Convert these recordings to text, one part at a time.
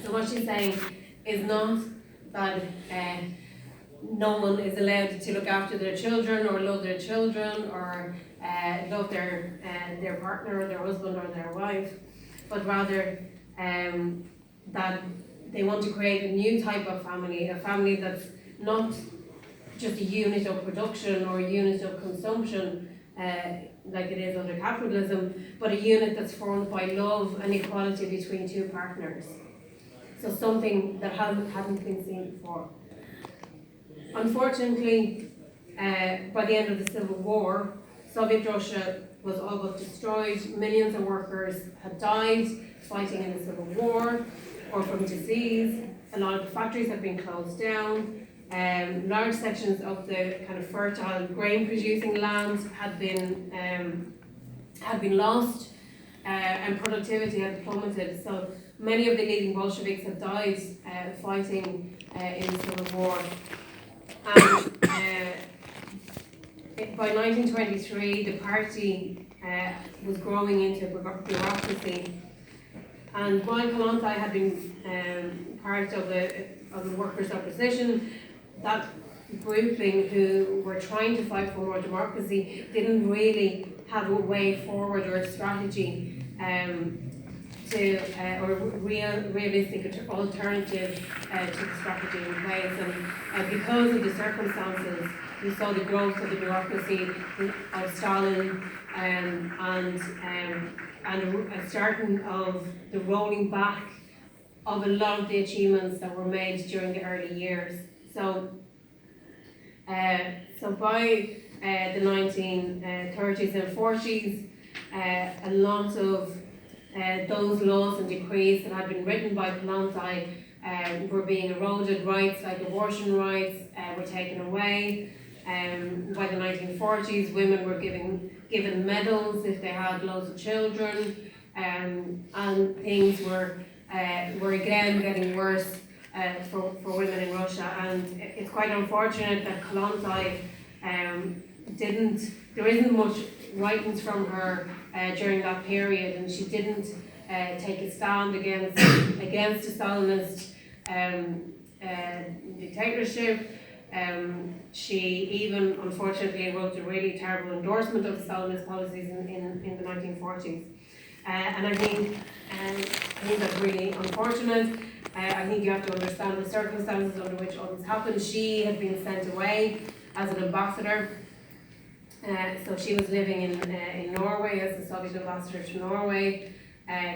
So what she's saying is not that no one is allowed to look after their children or love their children or love their partner or their husband or their wife, but rather that they want to create a new type of family, a family that's not just a unit of production or a unit of consumption like it is under capitalism, but a unit that's formed by love and equality between two partners. So something that hadn't been seen before. Unfortunately, by the end of the Civil War, Soviet Russia was all but destroyed. Millions of workers had died fighting in the Civil War or from disease. A lot of the factories had been closed down. Large sections of the kind of fertile grain-producing land had been lost, and productivity had plummeted. So many of the leading Bolsheviks had died fighting in the Civil War. And by 1923, the party was growing into bureaucracy. And while Kollonti had been part of the workers' opposition, that grouping who were trying to fight for more democracy didn't really have a way forward or a strategy or a realistic alternative to the strategy in place. And because of the circumstances, we saw the growth of the bureaucracy of Stalin and a starting of the rolling back of a lot of the achievements that were made during the early years. So by the 1930s and 40s, a lot of those laws and decrees that had been written by Kollonti were being eroded. Rights like abortion rights were taken away. By the 1940s, women were given medals if they had loads of children, and things were again getting worse for women in Russia. And it's quite unfortunate that Kollonti there isn't much writings from her during that period, and she didn't take a stand against the Stalinist dictatorship. She even, unfortunately, wrote a really terrible endorsement of the Stalinist policies in the 1940s. And I think that's really unfortunate. I think you have to understand the circumstances under which all this happened. She had been sent away as an ambassador. So she was living in Norway as the Soviet ambassador to Norway.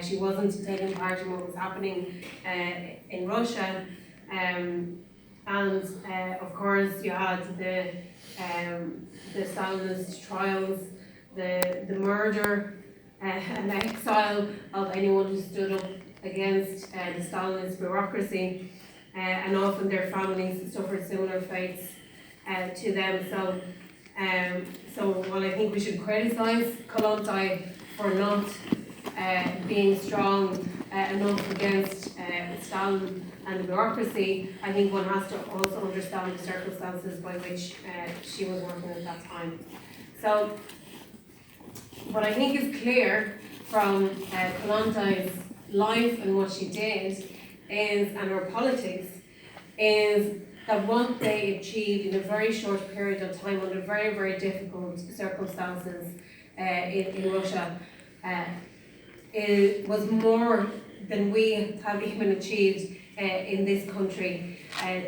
She wasn't taking part in what was happening in Russia. And of course you had the Stalinist trials, the murder and exile of anyone who stood up against the Stalinist bureaucracy, and often their families suffered similar fates to them. So while I think we should criticise Kollonti for not being strong enough against Stalin and the bureaucracy, I think one has to also understand the circumstances by which she was working at that time. So what I think is clear from Kollonti's life and what she did and her politics is that what they achieved in a very short period of time under very, very difficult circumstances in Russia was more than we have even achieved in this country.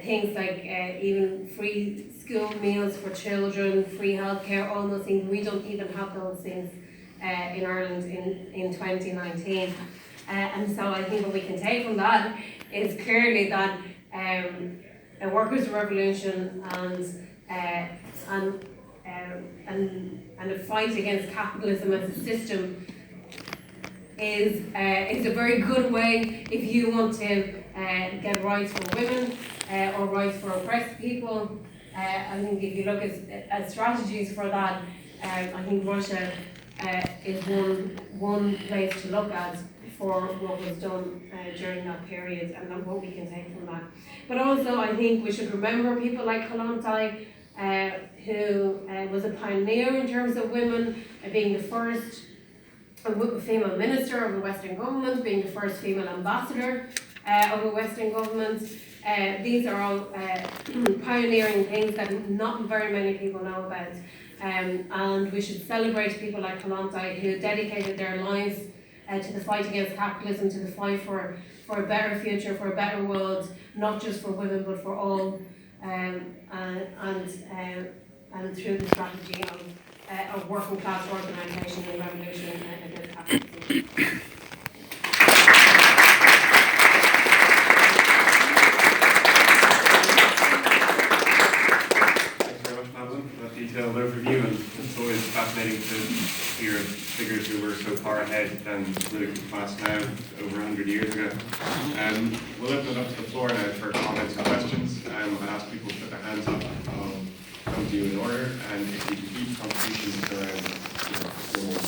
Things like even free school meals for children, free healthcare, all those things. We don't even have those things in Ireland in 2019. And so I think what we can take from that is clearly that a workers' revolution and a fight against capitalism as a system is a very good way if you want to get rights for women or rights for oppressed people. I think if you look at strategies for that, I think Russia is one place to look at for what was done during that period and what we can take from that. But also I think we should remember people like Kollonti, who was a pioneer in terms of women, being the first a female minister of a Western government, being the first female ambassador of a Western government. These are all pioneering things that not very many people know about. And we should celebrate people like Kollonti, who dedicated their lives to the fight against capitalism, to the fight for a better future, for a better world, not just for women but for all, and through the strategy of working class organisation and revolution against capitalism. Detailed overview, and it's always fascinating to hear figures who were so far ahead than the political class now, over 100 years ago. We'll open it up to the floor now for comments and questions. I'll ask people to put their hands up. I'll come to you in order, and if you can keep contributions to around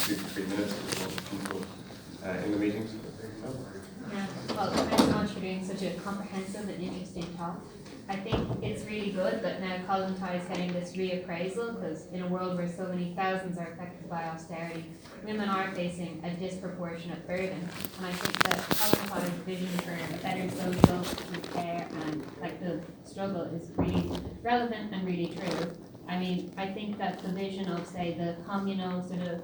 2 to 3 minutes, because we'll people in the meetings. Yeah, well, thanks so much for doing such a comprehensive and interesting talk. I think it's really good that now Kollonti is getting this reappraisal, because in a world where so many thousands are affected by austerity, women are facing a disproportionate burden. And I think that Kollonti's vision for better social care and like the struggle is really relevant and really true. I mean, I think that the vision of, say, the communal sort of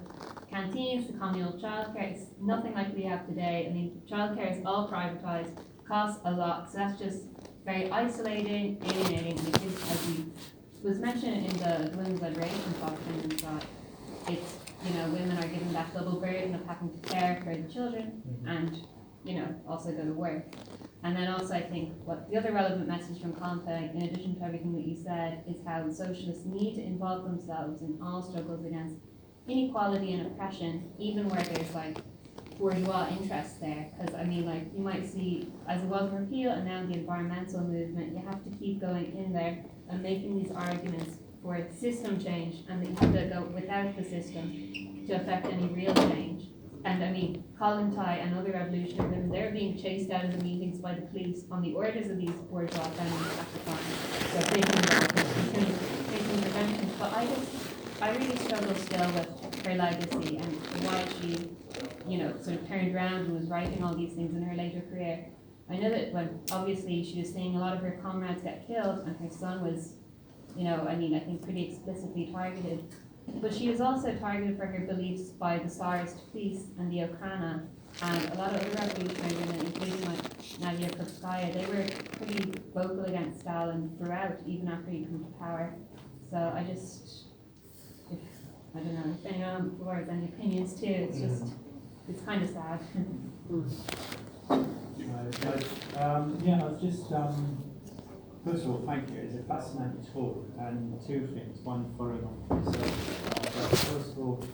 canteens, the communal childcare, is nothing like we have today. I mean, childcare is all privatised, costs a lot, so that's just very isolating, alienating, and it is, as we was mentioned in the women's liberation doctrine, that it's, you know, women are given that double burden of having to care for the children and, you know, also go to work. And then also I think what the other relevant message from Kollonti, in addition to everything that you said, is how the socialists need to involve themselves in all struggles against inequality and oppression, even where there's like bourgeois interests there. Because I mean, like, you might see as a welfare repeal and now the environmental movement, you have to keep going in there and making these arguments for system change, and that you have to go without the system to affect any real change. And I mean, Kollonti and other revolutionary women, they're being chased out of the meetings by the police on the orders of these bourgeois feminists at the time. So taking interventions. But I really struggle still with her legacy and why she, you know, sort of turned around and was writing all these things in her later career. I know that when obviously she was seeing a lot of her comrades get killed and her son was, you know, I mean, I think pretty explicitly targeted. But she was also targeted for her beliefs by the Tsarist police and the Okhrana, and a lot of other revolutionary women, including like Nadia Krupskaya, they were pretty vocal against Stalin throughout, even after he came to power. So I don't know, if anyone on the floor has any opinions too, it's kind of sad. Yeah, I was just, first of all, thank you. It's a fascinating talk, and two things. One following on from this. First of all,